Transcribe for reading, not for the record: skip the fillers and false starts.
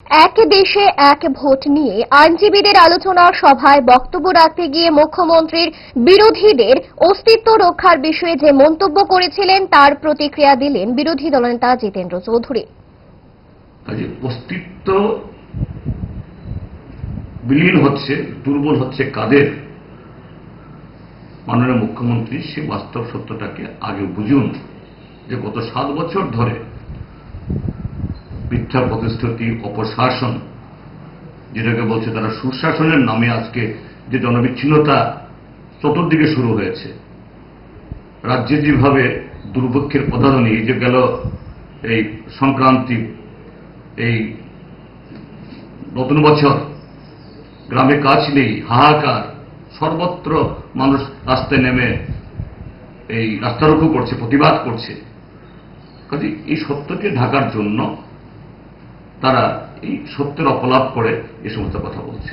এক দেশে এক ভোট নিয়ে আইনজীবীদের আলোচনা সভায় বক্তব্য রাখতে গিয়ে মুখ্যমন্ত্রীর বিরোধীদের অস্তিত্ব রক্ষার বিষয়ে যে মন্তব্য করেছিলেন তার প্রতিক্রিয়া দিলেন বিরোধী দলনেতা জিতেন্দ্র চৌধুরী। অস্তিত্ব বিলীন হচ্ছে, দুর্বল হচ্ছে কাদের? মাননীয় মুখ্যমন্ত্রী সে বাস্তব সত্যটাকে আগে বুঝুন যে গত 7 বছর ধরে মিথ্যা প্রতিশ্রুতি, অপশাসন, যেটাকে বলছে তারা সুশাসনের নামে আজকে যে জনবিচ্ছিন্নতা চতুর্দিকে শুরু হয়েছে, রাজ্যে যেভাবে দুর্ভিক্ষের প্রধাননী যে গেল এই সংক্রান্তি, এই নতুন বছর, গ্রামে কাজ নেই, হাহাকার, সর্বত্র মানুষ রাস্তায় নেমে এই রাস্তারোকো করছে, প্রতিবাদ করছে। কাজে এই সত্যকে ঢাকার জন্য তারা এই সত্যের অপলাপ করে এ সমস্ত কথা বলছে।